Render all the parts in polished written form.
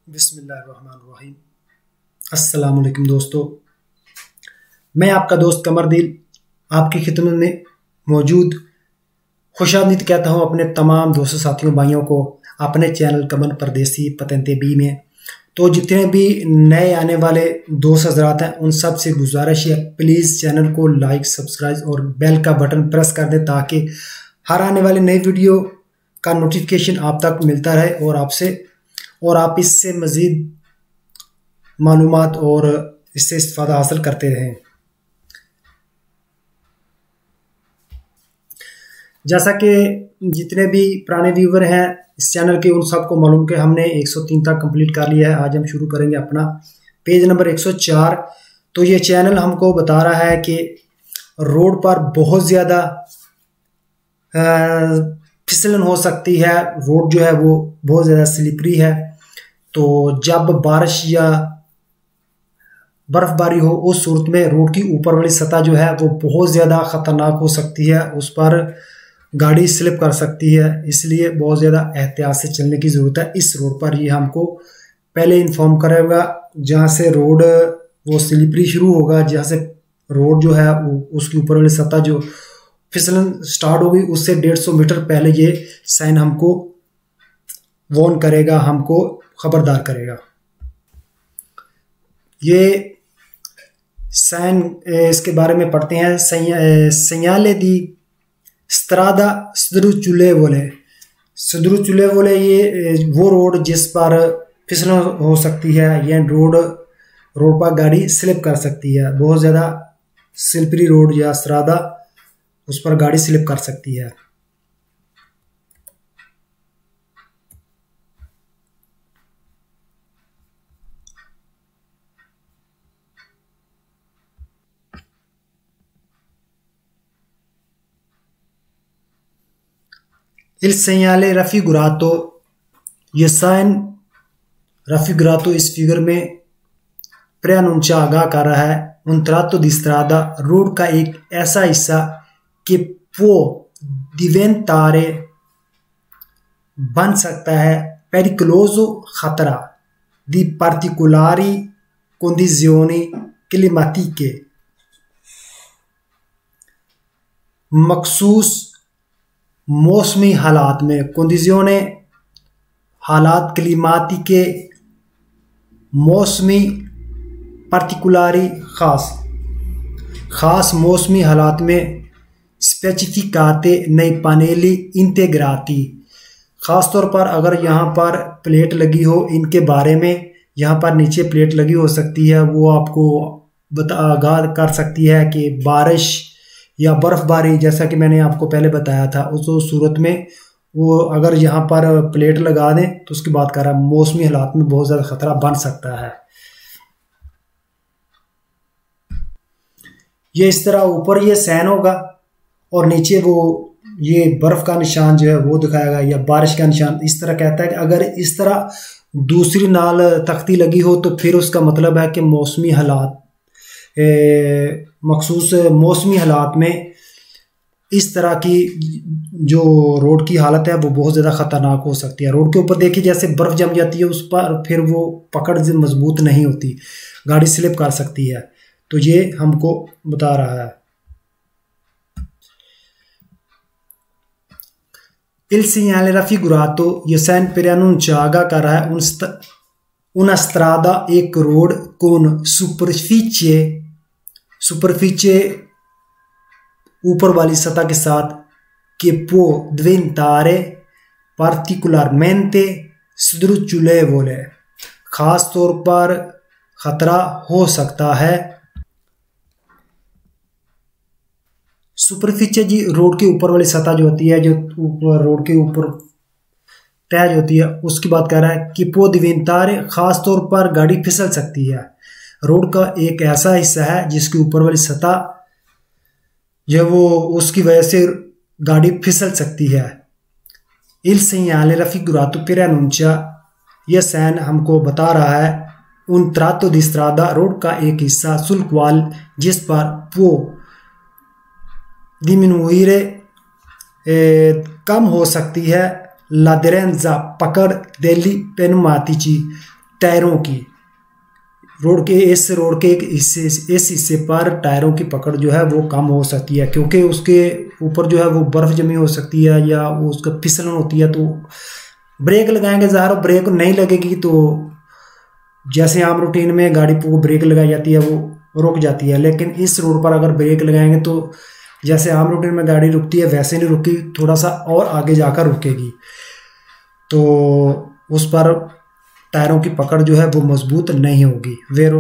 बिस्मिल्लाहिर्रहमानिर्रहीम। अस्सलाम वालेकुम दोस्तों, मैं आपका दोस्त कमरदिल आपकी खिदमत में मौजूद खुशामदीद कहता हूँ अपने तमाम दोस्तों साथियों भाइयों को अपने चैनल कमर परदेसी पतंते बी में। तो जितने भी नए आने वाले दोस्त हजरात हैं उन सब से गुजारिश है प्लीज़ चैनल को लाइक सब्सक्राइब और बेल का बटन प्रेस कर दें ताकि हर आने वाली नई वीडियो का नोटिफिकेशन आप तक मिलता रहे और आप इससे मज़ीद मालूमात और इससे इस्तेफादा हासिल करते रहें। जैसा कि जितने भी पुराने व्यूवर हैं इस चैनल के उन सबको मालूम कि हमने 103 तक कंप्लीट कर लिया है। आज हम शुरू करेंगे अपना पेज नंबर 104। तो ये चैनल हमको बता रहा है कि रोड पर बहुत ज़्यादा फिसलन हो सकती है, रोड जो है वो बहुत ज़्यादा स्लिपरी है। तो जब बारिश या बर्फबारी हो उस सूरत में रोड की ऊपर वाली सतह जो है वो बहुत ज़्यादा ख़तरनाक हो सकती है, उस पर गाड़ी स्लिप कर सकती है, इसलिए बहुत ज़्यादा एहतियात से चलने की ज़रूरत है। इस रोड पर ये हमको पहले इन्फॉर्म करेगा जहाँ से रोड वो स्लिपरी शुरू होगा, जहाँ से रोड जो है उसके ऊपर वाली सतह जो फिसलन स्टार्ट होगी उससे 150 मीटर पहले ये साइन हमको वार्न करेगा, हमको खबरदार करेगा। ये साइन इसके बारे में पढ़ते हैं। सेgnale di strada sdrucciolevole, ये वो रोड जिस पर फिसलन हो सकती है या रोड पर गाड़ी स्लिप कर सकती है, बहुत ज़्यादा स्लिपरी रोड या स्त्रादा उस पर गाड़ी स्लिप कर सकती है। Il segnale raffigurato, ये साइन raffigurato इस फिगर में प्रेअनुncia आगाह कर रहा है un tratto di strada, road का एक ऐसा हिस्सा कि वो diventare बन सकता है pericoloso खतरा di particolari condizioni climatiche, मखसूस मौसमी हालात में, कंडीज़ियोने हालात, क्लिमाती के मौसमी, पार्टिकुलारी ख़ास मौसमी हालात में, स्पेसिफिकाते नई पानेली इंटेग्राती, ख़ास तौर पर अगर यहाँ पर प्लेट लगी हो इनके बारे में, यहाँ पर नीचे प्लेट लगी हो सकती है वो आपको आगाह कर सकती है कि बारिश या बर्फबारी, जैसा कि मैंने आपको पहले बताया था, उस सूरत में वो अगर यहाँ पर प्लेट लगा दें तो उसकी बात कर रहा है मौसमी हालात में बहुत ज़्यादा खतरा बन सकता है। ये इस तरह ऊपर ये साइन होगा और नीचे वो ये बर्फ़ का निशान जो है वो दिखाएगा या बारिश का निशान। इस तरह कहता है कि अगर इस तरह दूसरी नाल तख्ती लगी हो तो फिर उसका मतलब है कि मौसमी हालात, मखसूस मौसमी हालात में इस तरह की जो रोड की हालत है वो बहुत ज़्यादा ख़तरनाक हो सकती है। रोड के ऊपर देखिए जैसे बर्फ़ जम जाती है उस पर फिर वो पकड़ मजबूत नहीं होती, गाड़ी स्लिप कर सकती है। तो ये हमको बता रहा है। Il segnale raffigurato, ये साइन प्रेअनुncia आगाह कर रहा है una strada, एक रोड, con superficie ऊपर वाली सतह के साथ, che può diventare particolarmente sdrucciolevole, खास तौर पर खतरा हो सकता है। सुपरफिचे जी रोड के ऊपर वाली सतह जो होती है, जो ऊपर रोड के ऊपर तय होती है उसकी बात कर रहा है कि पो दिवेंतारे, खास तौर पर गाड़ी फिसल सकती है। रोड का एक ऐसा हिस्सा है जिसके ऊपर वाली सतह जो वो उसकी वजह से गाड़ी फिसल सकती है। Il segnale raffigurato preannuncia, यह साइन हमको बता रहा है un tratto di strada, road का एक हिस्सा, sul quale जिस पर वो diminuire कम हो सकती है l'aderenza पकड़ degli pneumatici, टायरों की, रोड के इस हिस्से पर टायरों की पकड़ जो है वो कम हो सकती है, क्योंकि उसके ऊपर जो है वो बर्फ जमी हो सकती है या वो उसका फिसलन होती है। तो ब्रेक लगाएंगे, ज़ाहिर ब्रेक नहीं लगेगी तो जैसे आम रूटीन में गाड़ी को ब्रेक लगाई जाती है वो रुक जाती है, लेकिन इस रोड पर अगर ब्रेक लगाएंगे तो जैसे आम रूटीन में गाड़ी रुकती है वैसे नहीं रुकी, थोड़ा सा और आगे जाकर रुकेगी। तो उस पर टायरों की पकड़ जो है वो मजबूत नहीं होगी। वेरो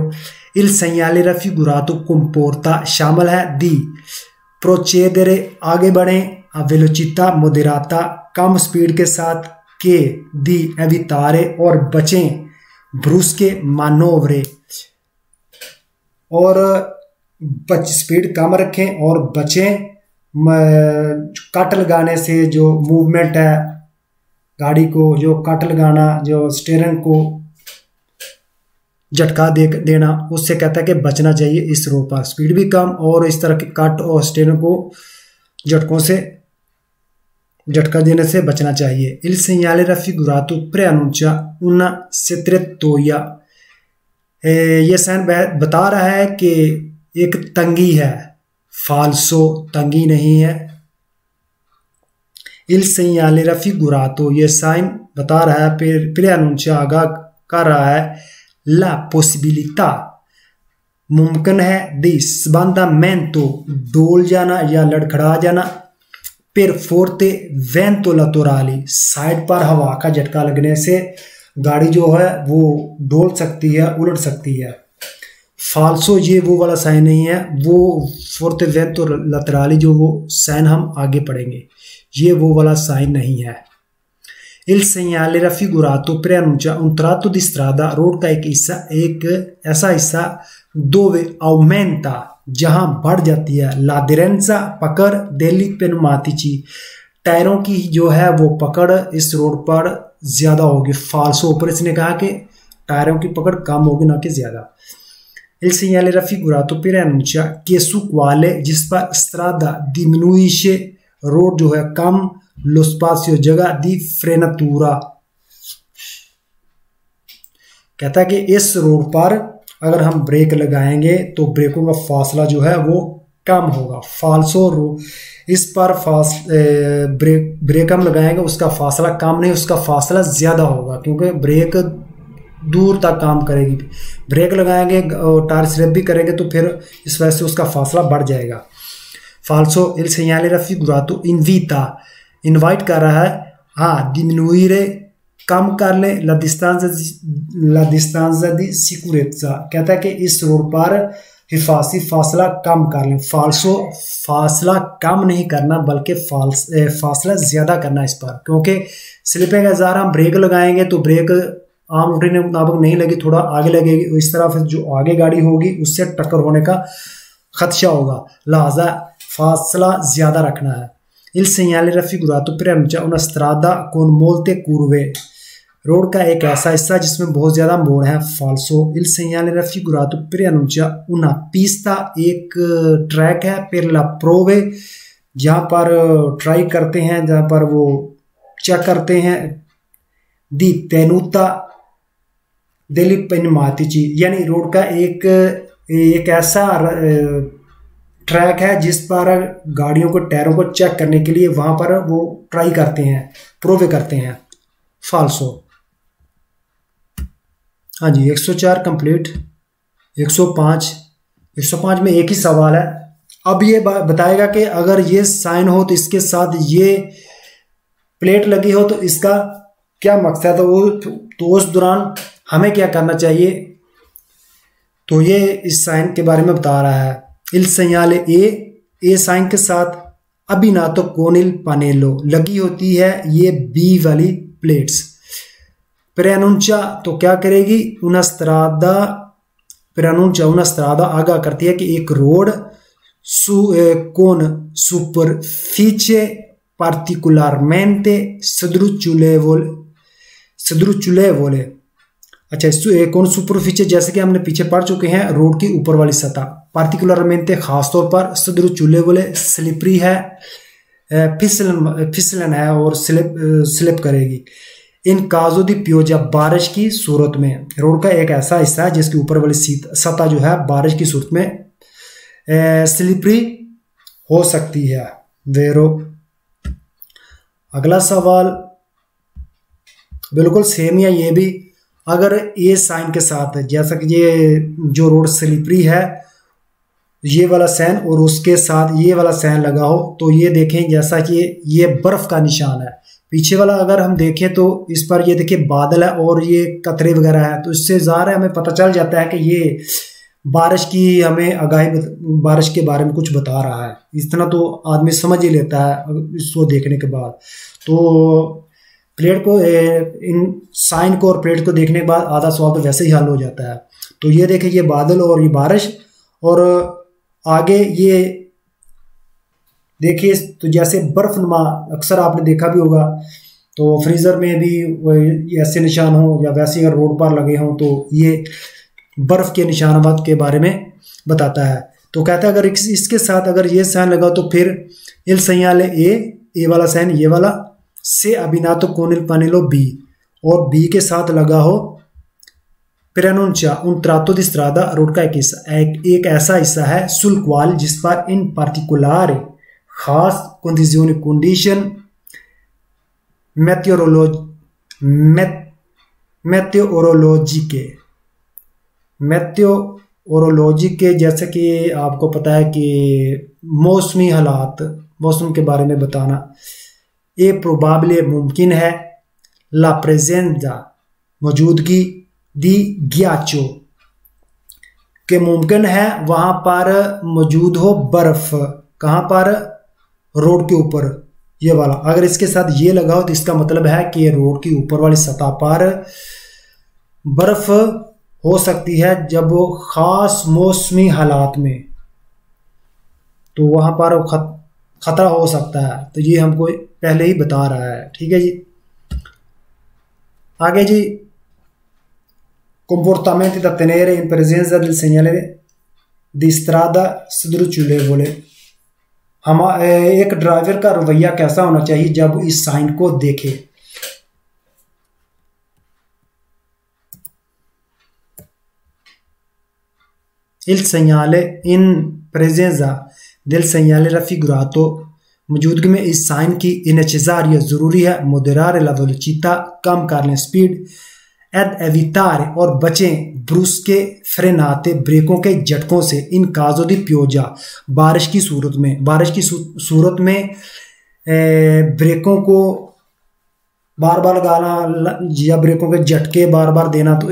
इल segnale raffigurato comporta शामिल है दी प्रोचेदरे, आगे बढ़ें, a velocità moderata, come speed के साथ, के दी evitare, और बचें, brusche manovre, और स्पीड कम रखें और बचें कट लगाने से। जो मूवमेंट है गाड़ी को, जो कट लगाना, जो स्टीयरिंग को झटका देना, उससे कहता है कि बचना चाहिए इस रोड पर। स्पीड भी कम और इस तरह के कट और स्टीयरिंग को झटकों से झटका देने से बचना चाहिए। Il segnale raffigurato preannuncia una strettoia, ये साइन बता रहा है कि एक तंगी है, फाल्सो तंगी नहीं है। Il segnale raffigurato, ये साइन बता रहा है, preannuncia आगाह कर रहा है, la possibilità मुमकिन है, di sbandamento डोल जाना या लड़खड़ा जाना, per forte vento laterali, side पर हवा का झटका लगने से गाड़ी जो है वो डोल सकती है, उलट सकती है। फाल्सो ये वो वाला साइन नहीं है, वो फोर्ते वेंतो लतराली जो वो साइन हम आगे पढ़ेंगे, ये वो वाला साइन नहीं है। Il segnale raffigurato preannuncia un tratto di strada, road का एक ऐसा हिस्सा dove aumenta, जहां बढ़ जाती है, l'aderenza पकड़ degli pneumatici, टायरों की जो है वो पकड़ इस रोड पर ज्यादा होगी। फाल्सो ऊपर इसने कहा कि टायरों की पकड़ कम होगी ना कि ज्यादा। Il segnale raffigurato preannuncia che su quale, जिस पर strada diminuisce, रोड जो है कम, lo spazio जगह di frenatura, कहता है कि इस रोड पर अगर हम ब्रेक लगाएंगे तो ब्रेकों का फासला जो है वो कम होगा। फाल्सो इस पर ब्रेक हम लगाएंगे उसका फासला कम नहीं, उसका फासला ज्यादा होगा, क्योंकि ब्रेक दूर तक काम करेगी। ब्रेक लगाएंगे और टायर स्लिप भी करेंगे तो फिर इस वजह से उसका फासला बढ़ जाएगा। फाल्सो il segnale raffigurato invita, invite कर रहा है, हाँ, diminuire कम कर ले, la distanza di sicurezza, कहता है कि इस रोड पर हिफाजी फासला कम कर लें। फाल्सो फासला कम नहीं करना बल्कि फासला ज्यादा करना इस पर, क्योंकि स्लिपिंग अगर हम ब्रेक लगाएंगे तो ब्रेक आम रूटीन के मुताबिक नहीं लगी, थोड़ा आगे लगेगी, इस तरह फिर जो आगे गाड़ी होगी उससे टक्कर होने का खदशा होगा, लिहाजा फासला ज्यादा रखना है। Il segnale raffigurato preannuncia una strada con molte curve, road का एक ऐसा हिस्सा जिसमें बहुत ज्यादा मोड़ है। फाल्सो il segnale raffigurato preannuncia una pista, एक ट्रैक है, per la prove, जहाँ पर ट्राई करते हैं, जहाँ पर वो चेक करते हैं, di tenuta degli pneumatici, यानी रोड का एक ऐसा ट्रैक है जिस पर गाड़ियों को टायरों को चेक करने के लिए वहां पर वो ट्राई करते हैं, प्रोवे करते हैं। फाल्सो, हाँ जी, 104 कंप्लीट। 105 में एक ही सवाल है। अब ये बताएगा कि अगर ये साइन हो तो इसके साथ ये प्लेट लगी हो तो इसका क्या मकसद है, तो उस दौरान हमें क्या करना चाहिए। तो ये इस साइन के बारे में बता रहा है। Il segnale ए साइन के साथ abbinato con il pannello, लगी होती है ये बी वाली प्लेट्स। preannuncia तो क्या करेगी, una strada, preannuncia una strada आगाह करती है कि एक road con superficie particolarmente sdrucciolevole, अच्छा, कौन सुपरफिशियल, जैसे कि हमने पीछे पढ़ चुके हैं, रोड की ऊपर वाली सतह, पार्टिकुलरमेंटे खासतौर पर, सदरुचुलेवले स्लिपरी है, फिसलन है और स्लिप करेगी। इन काजो दी पियोजा, बारिश की सूरत में। रोड का एक ऐसा हिस्सा है जिसके ऊपर वाली सतह जो है बारिश की सूरत में स्लिपरी हो सकती है। वेरो अगला सवाल बिल्कुल सेम है ये भी। अगर ये साइन के साथ, जैसा कि ये जो रोड स्लिपरी है, ये वाला साइन और उसके साथ ये वाला साइन लगा हो, तो ये देखें जैसा कि ये बर्फ का निशान है। पीछे वाला अगर हम देखें तो इस पर ये देखिए बादल है और ये कतरे वगैरह है, तो इससे ज़ाहिर है हमें पता चल जाता है कि ये बारिश की हमें आगाही, बारिश के बारे में कुछ बता रहा है। इतना तो आदमी समझ ही लेता है इसको देखने के बाद। तो प्लेट को, इन साइन को और प्लेट को देखने के बाद आधा सवाल तो वैसे ही हल हो जाता है। तो ये देखिए ये बादल और ये बारिश, और आगे ये देखिए तो जैसे बर्फनुमा, अक्सर आपने देखा भी होगा, तो फ्रीज़र में भी ऐसे निशान हो या वैसे अगर रोड पर लगे हों तो ये बर्फ़ के निशानात के बारे में बताता है। तो कहता है अगर इसके साथ अगर ये साइन लगा तो फिर इल सैयाले ए वाला साइन, ये वाला से अबिनातो कोनिल पानिलो बी, और बी के साथ लगा हो प्रेनुंचा उन त्रातो दी स्ट्रादा, रोड का एक ऐसा हिस्सा है सुल क्वाल जिस पर इन पार्टिकुलर खास कंडीशन मेट्योरोलॉजी के जैसे कि आपको पता है कि मौसमी हालात, मौसम के बारे में बताना। ये प्रोबाबली मुमकिन है ला प्रेजेंजा, मौजूदगी, दी ग्याचो, के मुमकिन है वहां पर मौजूद हो बर्फ। कहां पर? रोड के ऊपर, ये वाला। अगर इसके साथ ये लगा हो तो इसका मतलब है कि रोड की ऊपर वाली सतह पर बर्फ हो सकती है जब वो खास मौसमी हालात में, तो वहां पर खतरा हो सकता है। तो ये हमको पहले ही बता रहा है। ठीक है जी, आगे जी, comportamenti da tenere in presenza del segnale di strada sdrucciolevole। हम एक ड्राइवर का रवैया कैसा होना चाहिए जब इस साइन को देखे। il segnale in presenza del segnale raffigurato, मौजूदगी में इस साइन की necessario जरूरी है moderare la velocità, कम कर लें स्पीड, एड एवितारे और बचें ब्रूस्के फ्रेनाते, ब्रेकों के झटकों से, इन काजो दी पियोजा, बारिश की सूरत में। बारिश की सूरत में ब्रेकों को बार बार लगाना या ब्रेकों के झटके बार बार देना, तो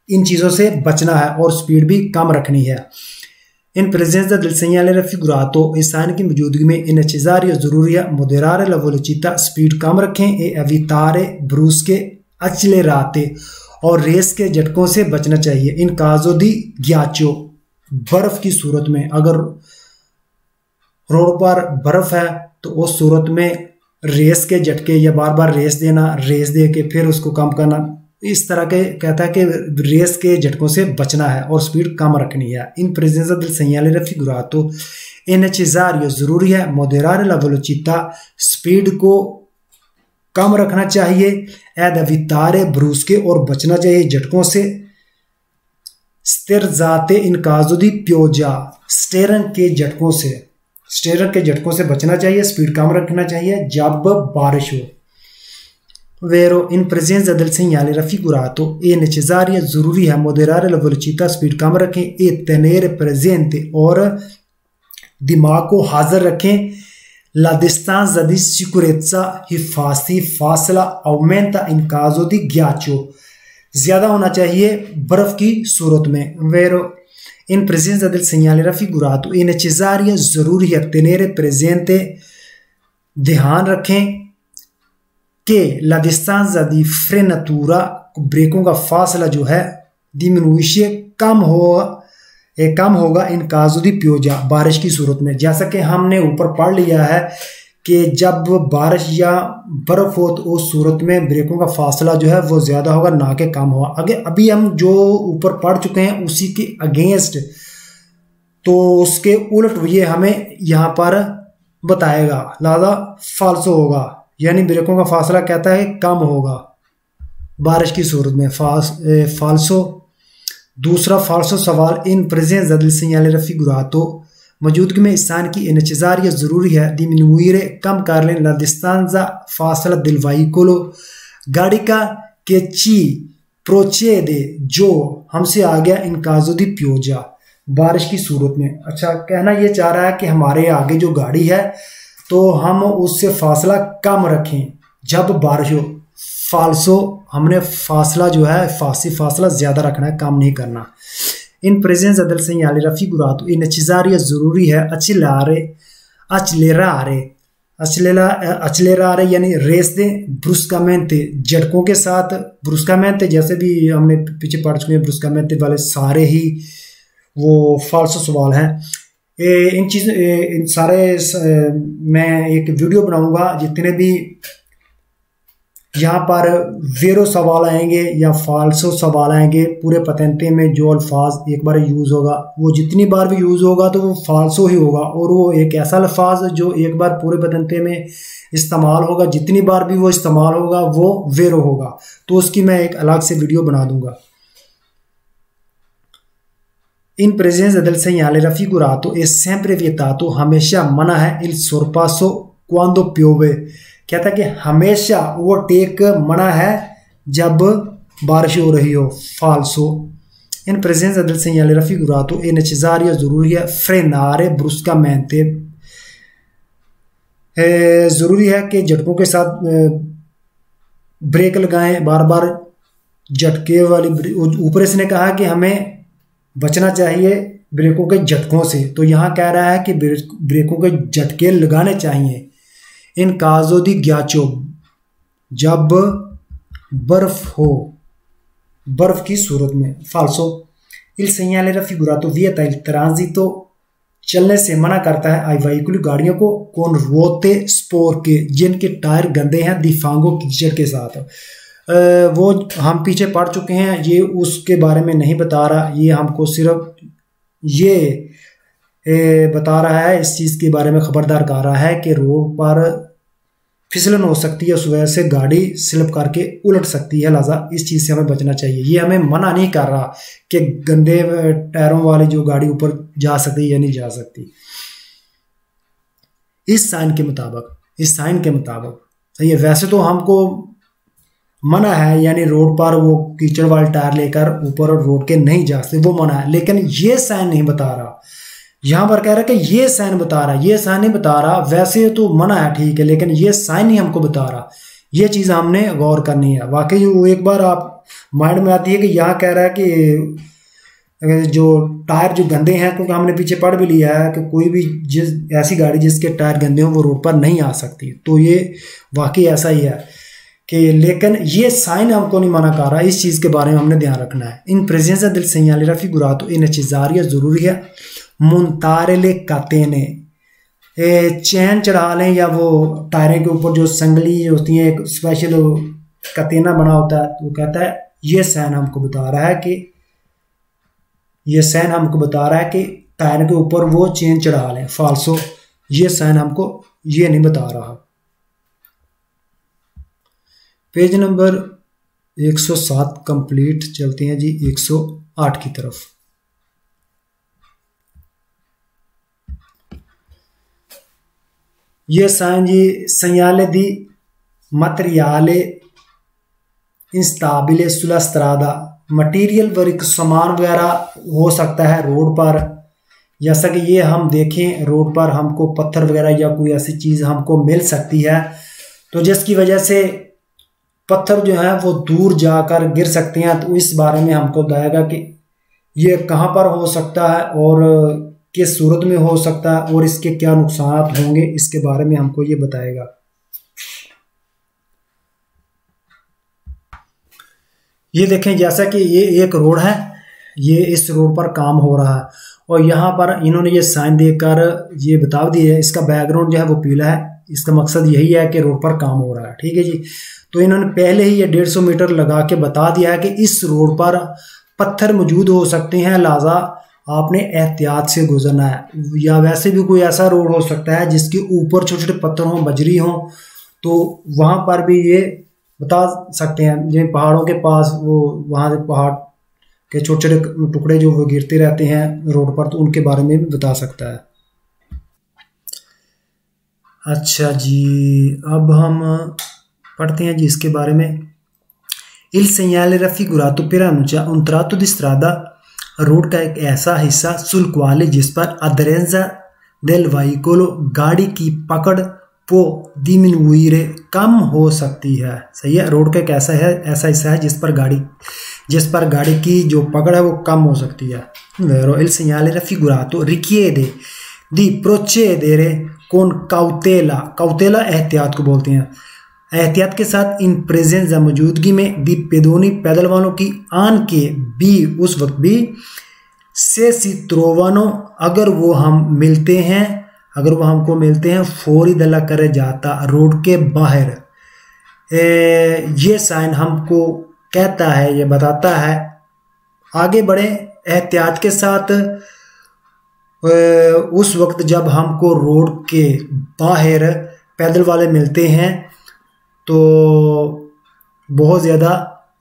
इन चीज़ों से बचना है और स्पीड भी कम रखनी है। In presence del segnale raffigurato, इस साइन की मौजूदगी में इन necessario जरूरी है moderare la velocità, स्पीड कम रखें, ए evitare brusche accelerate, और रेस के झटकों से बचना चाहिए। इन काजो दी ग्याचो, बर्फ की सूरत में, अगर रोड पर बर्फ है तो उस सूरत में रेस के झटके या बार बार रेस देना, रेस दे के फिर उसको कम करना, इस तरह के कहता है कि रेस के झटकों से बचना है और स्पीड कम रखनी है। इन प्रेजेंसा del segnale raffigurato è necessario, जरूरी है moderare la velocità, स्पीड को कम रखना चाहिए, ed evitare brusche, और बचना चाहिए झटकों से, sterzate in caso di pioggia, स्टेरन के झटकों से, स्टेरन के झटकों से बचना चाहिए, स्पीड कम रखना चाहिए जब बारिश हो। Vero, in presenza del segnale raffigurato è necessario, जरूरी है moderare la velocità, स्पीड कम रखें, e tenere presente, और दिमाग को हाजिर रखें, la distanza di sicurezza, हिफाजती फासला, aumenta in caso di ghiaccio, ज्यादा होना चाहिए बर्फ की सूरत में। Vero, in presenza del segnale raffigurato è necessario, जरूरी है tenere presente, ध्यान रखें कि la distanza di frenatura, ब्रेकों का फासला जो है, diminuisce, कम होगा इन काजो दी पियोजा, बारिश की सूरत में। जैसा कि हमने ऊपर पढ़ लिया है कि जब बारिश या बर्फ हो तो उस सूरत में ब्रेकों का फासला जो है वो ज़्यादा होगा, ना कि कम होगा। अभी हम जो ऊपर पढ़ चुके हैं उसी के अगेंस्ट, तो उसके उलट ये हमें यहाँ पर बताएगा, लिहाजा फाल्सो होगा यानी ब्रेकों का फासला कहता है कम होगा बारिश की सूरत में। फाल्सो। दूसरा फाल्सो सवाल, in presence del segnale raffigurato, मौजूदगी में इस साइन की इंतजार यह ज़रूरी है diminuire कम कर लें la distanza फासला del veicolo गाड़ी का che ci procede जो हमसे आ गया इन caso di pioggia बारिश की सूरत में। अच्छा, कहना ये चाह रहा है कि हमारे आगे जो गाड़ी है तो हम उससे फासला कम रखें जब बारिश हो। फाल्सो, हमने फासला जो है फासला ज़्यादा रखना है, कम नहीं करना। In presence del segnale raffigurato in necessario ज़रूरी है accelerare यानी रेस दें bruscamente झटकों के साथ। bruscamente जैसे भी हमने पीछे पढ़ चुके हैं, bruscamente वाले सारे ही वो फाल्सो सवाल हैं। इन सारे मैं एक वीडियो बनाऊंगा, जितने भी यहाँ पर वेरो सवाल आएंगे या फाल्सो सवाल आएंगे पूरे पतेंते में, जो अल्फाज एक बार यूज़ होगा वो जितनी बार भी यूज़ होगा तो वो फाल्सो ही होगा, और वो एक ऐसा अल्फाज जो एक बार पूरे पतेंते में इस्तेमाल होगा, जितनी बार भी वो इस्तेमाल होगा वो वेरो होगा। तो उसकी मैं एक अलग से वीडियो बना दूंगा। इन presenza del segnale raffigurato è sempre vietato हमेशा मना है il sorpasso quando piove कहता है कि हमेशा ओवरटेक मना है जब बारिश हो रही हो। फाल्सो। इन presenza del segnale raffigurato è necessario ज़रूरी है frenare bruscamente ज़रूरी है कि झटकों के साथ ब्रेक लगाएं, बार बार झटके वाली। ऊपर इसने कहा कि हमें बचना चाहिए ब्रेकों के झटकों से, तो यहाँ कह रहा है कि ब्रेकों के झटके लगाने चाहिए। इन काजो दी ग्याचो जब बर्फ हो, बर्फ की सूरत में। फाल्सो। il segnale raffigurato vieta il transito चलने से मना करता है आई व्हीकल गाड़ियों को con ruote sporche जिनके टायर गंदे हैं दी fango कीचड़ के साथ। वो हम पीछे पढ़ चुके हैं, ये उसके बारे में नहीं बता रहा, ये हमको सिर्फ ये बता रहा है, इस चीज़ के बारे में खबरदार कर रहा है कि रोड पर फिसलन हो सकती है, उस वजह से गाड़ी स्लिप करके उलट सकती है, लिहाजा इस चीज़ से हमें बचना चाहिए। ये हमें मना नहीं कर रहा कि गंदे टायरों वाली जो गाड़ी ऊपर जा सकती है या नहीं जा सकती। इस साइन के मुताबिक सही है। वैसे तो हमको मना है, यानी रोड पर वो कीचड़ वाले टायर लेकर ऊपर रोड के नहीं जा सकते, वो मना है, लेकिन ये साइन नहीं बता रहा। यहाँ पर कह रहा है कि ये साइन बता रहा, ये साइन नहीं बता रहा। वैसे तो मना है, ठीक है, लेकिन ये साइन नहीं हमको बता रहा। ये चीज़ हमने गौर करनी है। वाकई वो एक बार आप माइंड में आती है कि यहाँ कह रहा है कि जो टायर जो गंदे हैं, क्योंकि हमने पीछे पढ़ भी लिया है कि कोई भी ऐसी गाड़ी जिसके टायर गंदे हों वो रोड पर नहीं आ सकती। तो ये वाकई ऐसा ही है कि, लेकिन ये साइन हमको नहीं मना कर रहा। इस चीज़ के बारे में हमने ध्यान रखना है। इन प्रेजेंसा del segnale raffigurato è necessario ज़रूरी है montare le catene चैन चढ़ा लें, या वो टायरों के ऊपर जो संगली होती है एक स्पेशल कतेना बना होता है। तो वो कहता है ये साइन हमको बता रहा है कि टायर के ऊपर वो चेन चढ़ा लें। फाल्सो। ये साइन हमको ये नहीं बता रहा। Page number 107 complete. चलते हैं जी 108 की तरफ। ये साइन जी segnale di materiale instabile sulla strada material work सामान वगैरह हो सकता है रोड पर, जैसा कि ये हम देखें रोड पर हमको पत्थर वगैरह या कोई ऐसी चीज़ हमको मिल सकती है, तो जिसकी वजह से पत्थर जो है वो दूर जाकर गिर सकते हैं। तो इस बारे में हमको बताएगा कि ये कहाँ पर हो सकता है और किस सूरत में हो सकता है और इसके क्या नुकसान होंगे, इसके बारे में हमको ये बताएगा। ये देखें, जैसा कि ये एक रोड है, ये इस रोड पर काम हो रहा है और यहाँ पर इन्होंने ये साइन देकर ये बता दिया है। इसका बैकग्राउंड जो है वो पीला है, इसका मकसद यही है कि रोड पर काम हो रहा है। ठीक है जी। तो इन्होंने पहले ही ये 150 मीटर लगा के बता दिया है कि इस रोड पर पत्थर मौजूद हो सकते हैं, लिहाजा आपने एहतियात से गुजरना है। या वैसे भी कोई ऐसा रोड हो सकता है जिसके ऊपर छोटे छोटे पत्थर हों, बजरी हों, तो वहाँ पर भी ये बता सकते हैं, जिन पहाड़ों के पास वो वहाँ से पहाड़ के छोटे छोटे टुकड़े जो वो गिरते रहते हैं रोड पर, तो उनके बारे में भी बता सकता है। अच्छा जी, अब हम पढ़ते हैं जी इसके बारे में। Il segnale raffigurato per annuncia un tratto di strada, road का एक ऐसा हिस्सा sul quale जिस पर aderenza del veicolo, गाड़ी की पकड़ può diminuire, कम हो सकती है। सही है, रोड का एक ऐसा हिस्सा है जिस पर गाड़ी की जो पकड़ है वो कम हो सकती है। Vero, il segnale raffigurato richiede di procedere con cautela, cautela एहतियात को बोलते हैं, एहतियात के साथ, इन प्रेजेंस मौजूदगी में, दी पेदोनी पैदल वालों की, आन के भी उस वक्त भी, से सी त्रोवानो अगर वो हमको मिलते हैं, फौरी दला करे जाता रोड के बाहर। ये साइन हमको कहता है, ये बताता है आगे बढ़े एहतियात के साथ उस वक्त जब हमको रोड के बाहर पैदल वाले मिलते हैं तो बहुत ज़्यादा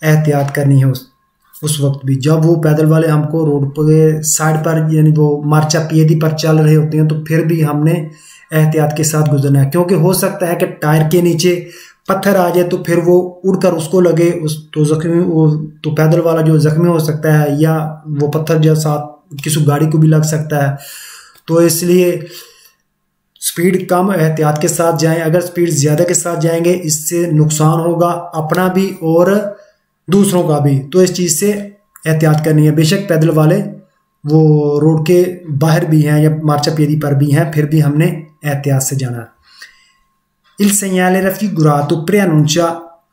एहतियात करनी है उस वक्त भी, जब वो पैदल वाले हमको रोड पर साइड पर यानी वो मार्चा पिएदी पर चल रहे होते हैं, तो फिर भी हमने एहतियात के साथ गुजरना है, क्योंकि हो सकता है कि टायर के नीचे पत्थर आ जाए तो फिर वो उड़कर उसको लगे, तो पैदल वाला जो जख्मी हो सकता है, या वो पत्थर जो साथ किसी गाड़ी को भी लग सकता है। तो इसलिए स्पीड कम, एहतियात के साथ जाएं। अगर स्पीड ज़्यादा के साथ जाएंगे इससे नुकसान होगा अपना भी और दूसरों का भी, तो इस चीज़ से एहतियात करनी है। बेशक पैदल वाले वो रोड के बाहर भी हैं या मार्चा पिएदी पर भी हैं, फिर भी हमने एहतियात से जाना है। Il segnale raffigurato preannuncia,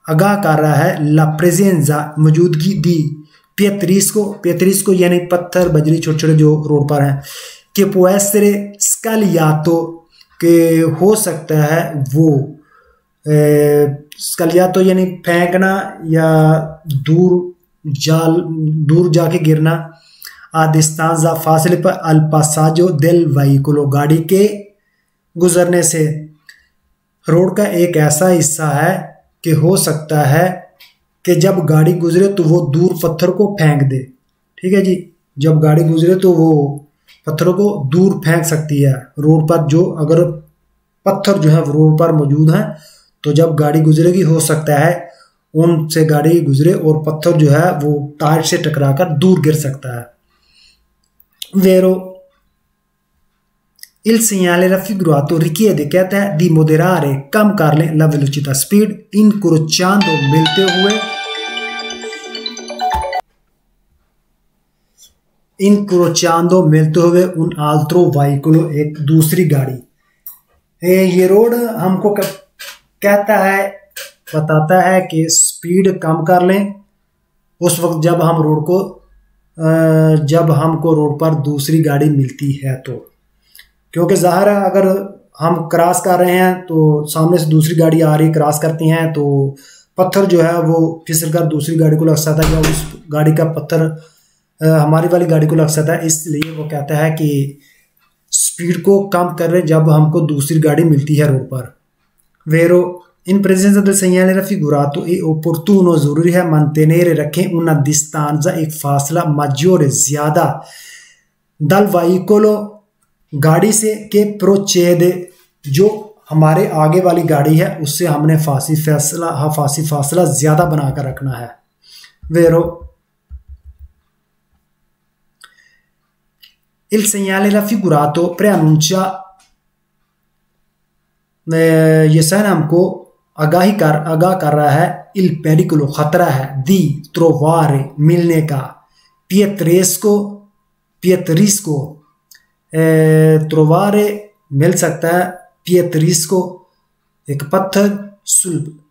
आगाह कर रहा है, la presenza, मौजूदगी दी, पिएत्रिस्को यानी पत्थर बजरी छोटे छोटे जो रोड पर हैं, कि può essere scaliato, के हो सकता है वो स्कलियातो यानी फेंकना या दूर जाके गिरना, आ distanza फासले पर, al passaggio del veicolo, गाड़ी के गुजरने से। रोड का एक ऐसा हिस्सा है कि हो सकता है कि जब गाड़ी गुजरे तो वो दूर पत्थर को फेंक दे। ठीक है जी, जब गाड़ी गुजरे तो वो पत्थरों को दूर फेंक सकती है रोड पर, जो अगर पत्थर जो है रोड पर मौजूद हैं तो जब गाड़ी गुजरेगी हो सकता है उनसे गाड़ी गुजरे और पत्थर जो है वो टायर से टकराकर दूर गिर सकता है। वेरो il segnale raffigurato richiede, कहता है, di moderare, कम कर लें, la velocità, स्पीड, incrociando, मिलते हुए un altro veicolo, एक दूसरी गाड़ी। ये रोड हमको कहता है, बताता है कि स्पीड कम कर लें उस वक्त जब हमको रोड पर दूसरी गाड़ी मिलती है, तो क्योंकि ज़ाहिर है अगर हम क्रॉस कर रहे हैं तो सामने से दूसरी गाड़ी आ रही, क्रॉस करती हैं तो पत्थर जो है वो फिसल कर दूसरी गाड़ी को लग सकता है, या उस गाड़ी का पत्थर हमारी वाली गाड़ी को लग सकता है। इसलिए वो कहता है कि स्पीड को कम कर रहे जब हमको दूसरी गाड़ी मिलती है रोड पर। वेरो इन presenza del segnale raffigurato è opportuno, ज़रूरी है, mantenere, रखें, una distanza, एक फासला, maggiore, ज़्यादा, dal veicolo, गाड़ी से, के procede, जो हमारे आगे वाली गाड़ी है उससे हमने फासी फासला ज़्यादा बनाकर रखना है। वेरो il segnale raffigurato preannuncia, ये साइन हमको आगाह कर रहा है, il pericolo, खतरा है, di trovare, मिलने का, pietrisco, trovare मिल सकता है, pietrisco एक पत्थर,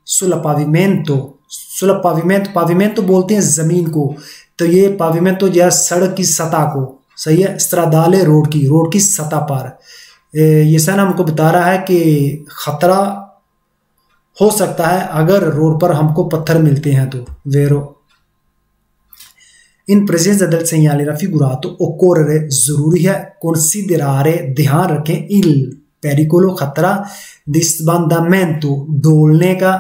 sulla pavimento बोलते हैं जमीन को, तो ये pavimento जो है सड़क की सतह को, सही है, stradale रोड की सतह पर। ये साइन हमको बता रहा है कि खतरा हो सकता है अगर रोड पर हमको पत्थर मिलते हैं तो। वेरो इन presenza del segnale raffigurato occorre, जरूरी है, considerare, ध्यान रखें, il pericolo, खतरा, डिस्बांदामेंटो डोलने का,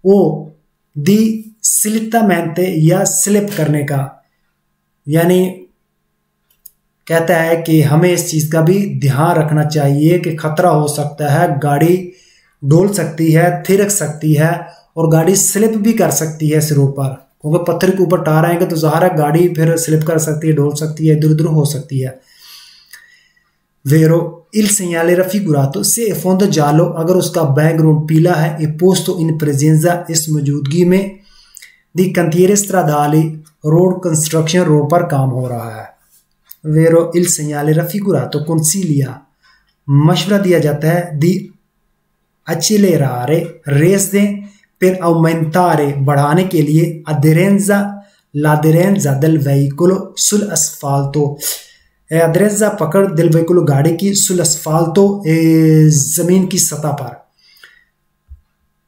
ओ दी स्लिटमेंटे या स्लिप करने का, यानी कहता है कि हमें इस चीज का भी ध्यान रखना चाहिए कि खतरा हो सकता है, गाड़ी डोल सकती है, थिरक सकती है और गाड़ी स्लिप भी कर सकती है सिरों पर, क्योंकि पत्थर के ऊपर टार आएंगे तो ज़ाहिर है गाड़ी फिर स्लिप कर सकती है, डोल सकती है, इधर उधर हो सकती है। वेरो इल segnale raffigurato से फोंदो जालो, अगर उसका बैकग्राउंड पीला है, ए पोस्तो इन प्रेजेंजा, इस मौजूदगी में, दी cantiere stradali, road construction, road पर काम हो रहा है। वेरो इल segnale raffigurato consiglia, मशवरा दिया जाता है, दी accelerare, रेस दें, per aumentare, बढ़ाने के लिए, l'aderenza del veicolo sul asfalto, अदरेजा पकड़ दिल वेहिकुलो गाड़ी की, सुल असफाल्तो जमीन की सतह पर।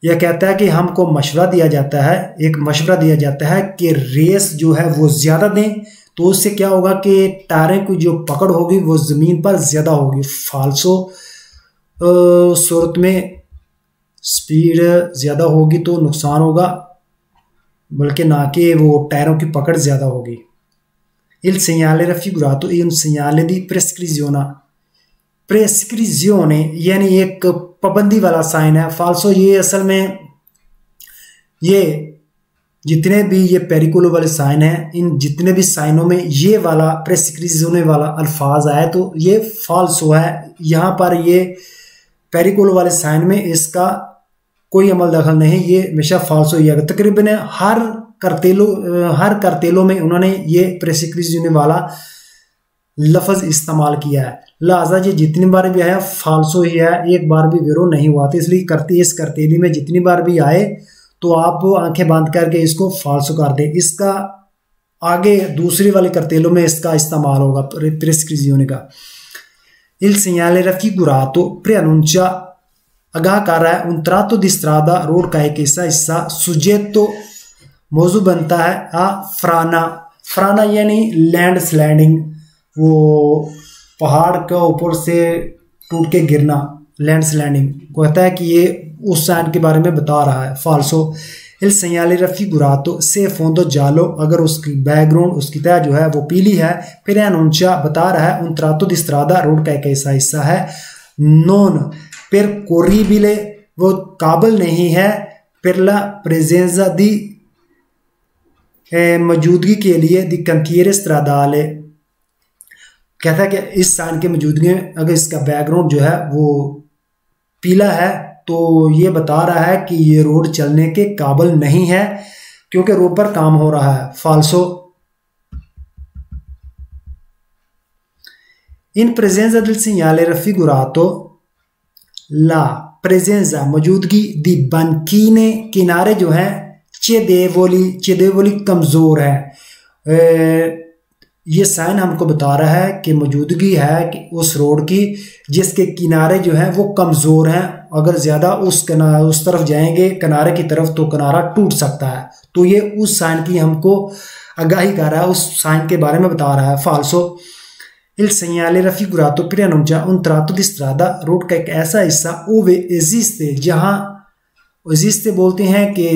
यह कहता है कि हमको मशवरा दिया जाता है, एक मशवरा दिया जाता है कि रेस जो है वो ज्यादा दें, तो उससे क्या होगा कि टायरों की जो पकड़ होगी वो जमीन पर ज्यादा होगी। फाल्सो सूरत में स्पीड ज्यादा होगी तो नुकसान होगा, बल्कि ना कि वो टायरों की पकड़ ज्यादा होगी। Il segnale raffigurato è un segnale di prescrizione, प्रेस्क्रिजियोने यानी एक पाबंदी वाला साइन है। फाल्सो ये असल में ये जितने भी ये पेरिकुलो वाले साइन हैं, इन जितने भी साइनों में ये वाला प्रेस्क्रिजियोने वाला अल्फाज आया तो ये फाल्सो है। यहाँ पर ये पेरिकुलो वाले साइन में इसका कोई अमल दखल नहीं, ये हमेशा फाल्सो ही है। तकरीबन हर करतेलों में उन्होंने ये प्रेस्क्रिजियोने वाला लफ्ज इस्तेमाल किया है, लिहाजा ये जितनी बार भी आया फाल्सो ही है, एक बार भी वेरो नहीं हुआ। तो इसलिए इस करतेली में जितनी बार भी आए तो आप आंखें बंद करके इसको फाल्सो कर दें। इसका आगे दूसरी वाले करतेलों में इसका इस्तेमाल होगा प्रेस्क्रिजियोने का। Il segnale raffigurato preannuncia, आगाह कर रहा है, un tratto di strada, road का एक हिस्सा सुजेतो मौजू बनता है आ फ्राना, फ्राना यानी लैंड स्लाइडिंग, वो पहाड़ के ऊपर से टूट के गिरना, लैंड स्लाइडिंग कहता है कि ये उस साइन के बारे में बता रहा है। फाल्सो il segnale raffigurato से फोंदो जालो, अगर उसकी बैकग्राउंड उसकी तह जो है वो पीली है, फिर अनुंचा बता रहा है un tratto di strada, road का एक ऐसा हिस्सा है, non percorribile, वो काबिल नहीं है, per la presenza di मौजूदगी के लिए, दी cantiere stradale, कहता है कि इस साइन के मौजूदगी में अगर इसका बैकग्राउंड जो है वो पीला है तो ये बता रहा है कि ये रोड चलने के काबिल नहीं है क्योंकि रोड पर काम हो रहा है। फाल्सो इन presenza del segnale raffigurato, la presenza मौजूदगी, दी banchine, किनारे जो हैं, चेदेवोली कमजोर है। ये साइन हमको बता रहा है कि मौजूदगी है कि उस रोड की जिसके किनारे जो हैं वो कमजोर हैं, अगर ज्यादा उस तरफ जाएंगे किनारे की तरफ तो किनारा टूट सकता है। तो ये उस साइन की हमको आगाही कर रहा है, उस साइन के बारे में बता रहा है। फाल्सो il segnale raffigurato preannuncia un tratto di strada, road का एक ऐसा हिस्सा ove esiste, जहां esiste बोलते हैं कि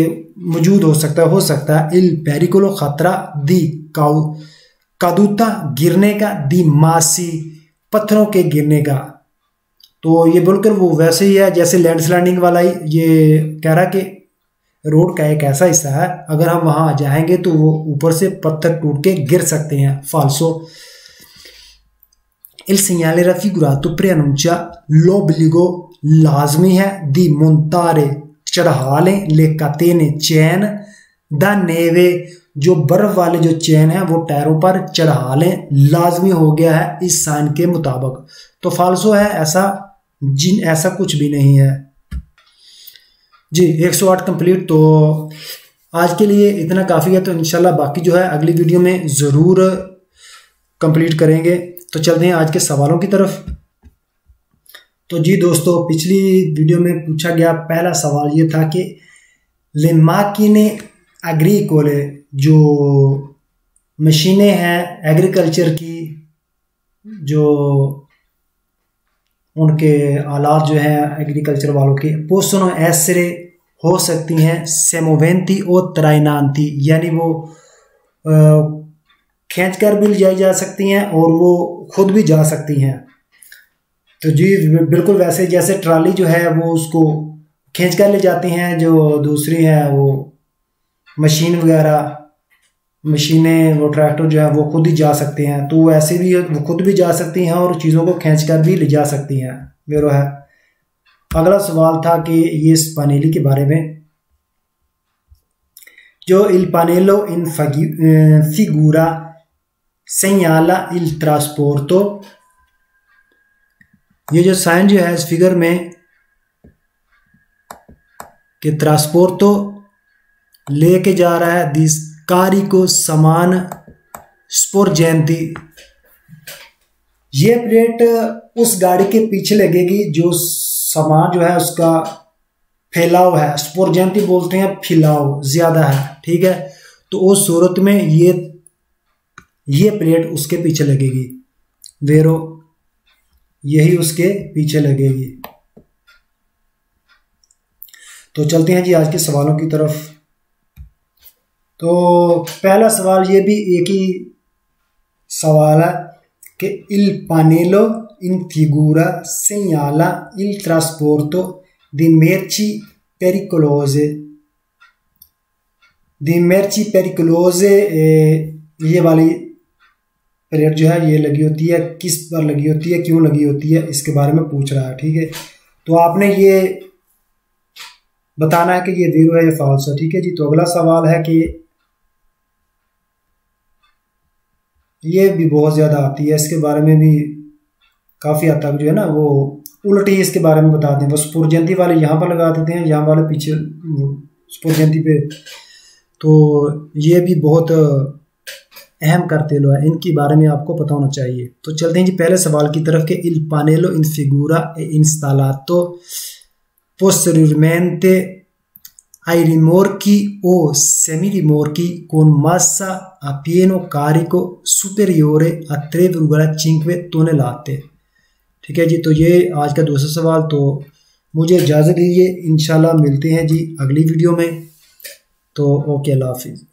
मौजूद हो सकता है il pericolo, खतरा, दी कादूता, गिरने का, दी मासी, पत्थरों के गिरने का। तो ये बोलकर वो वैसे ही है जैसे लैंडस्लाइडिंग वाला ही, ये कह रहा कि रोड का एक ऐसा हिस्सा है, अगर हम वहां जाएंगे तो वो ऊपर से पत्थर टूट के गिर सकते हैं। फाल्सो il segnale raffigurato preannuncia l'obbligo, लाजमी है, दी montare, चढ़ा लें, ले catene, चैन, दा नेवे, जो बर्फ वाले जो चैन है वो टायरों पर चढ़ा लें, लाजमी हो गया है इस साइन के मुताबिक। तो फाल्सो है, ऐसा कुछ भी नहीं है जी। 108 कंप्लीट। तो आज के लिए इतना काफ़ी है, तो इंशाल्लाह बाकी जो है अगली वीडियो में ज़रूर कंप्लीट करेंगे। तो चलते हैं आज के सवालों की तरफ। तो जी दोस्तों, पिछली वीडियो में पूछा गया पहला सवाल ये था कि ले माकिने एग्रीकोले, जो मशीनें हैं एग्रीकल्चर की, जो उनके आलात जो हैं एग्रीकल्चर वालों के possono essere हो सकती हैं semoventi और trainanti, यानी वो खींच कर भी ले जाई जा सकती हैं और वो खुद भी जा सकती हैं। तो जी बिल्कुल वैसे जैसे ट्राली जो है वो उसको खींच कर ले जाती हैं, जो दूसरी है वो मशीन वगैरह मशीनें वो ट्रैक्टर जो है वो खुद ही जा सकते हैं, तो ऐसे भी वो खुद भी जा सकती हैं और चीज़ों को खींच कर भी ले जा सकती हैं। वेरो है। अगला सवाल था कि ये स्पानेली के बारे में, जो il pannello in figura segnala il trasporto, ये जो साइन जो है इस फिगर में कि ट्रांसपोर्टो लेके जा रहा है दिस कारी को समान स्पोर्जेंती, ये प्लेट उस गाड़ी के पीछे लगेगी जो सामान जो है उसका फैलाव है, स्पोर्जेंती बोलते हैं फैलाव ज्यादा है, ठीक है। तो उस सूरत में ये प्लेट उसके पीछे लगेगी, वेरो यही उसके पीछे लगेगी। तो चलते हैं जी आज के सवालों की तरफ। तो पहला सवाल ये भी एक ही सवाल है कि il pannello in figura segnala il trasporto di merci pericolose। di merci pericolose ये वाली प्लेट जो है ये लगी होती है, किस पर लगी होती है, क्यों लगी होती है, इसके बारे में पूछ रहा है, ठीक है। तो आपने ये बताना है कि ये वेरो है या फॉल्स है, ठीक है जी। तो अगला सवाल है कि ये भी बहुत ज़्यादा आती है, इसके बारे में भी काफ़ी हद तक जो है ना वो उल्टी इसके बारे में बताते हैं, वो स्पुर्जेंती वाले यहाँ पर लगा देते हैं, यहाँ वाले पीछे स्पुर्जेंती पे। तो ये भी बहुत अहम करते लो है, इनके बारे में आपको पता होना चाहिए। तो चलते हैं जी पहले सवाल की तरफ कि il pannello in figura è installato posteriormente ai rimorchi o semirimorchi con massa a pieno carico superiore a 3,5 tonnellate, ठीक है जी। तो ये आज का दूसरा सवाल। तो मुझे इजाज़त दीजिए, इंशाल्लाह मिलते हैं जी अगली वीडियो में। तो ओके, अल्लाह हाफिज़।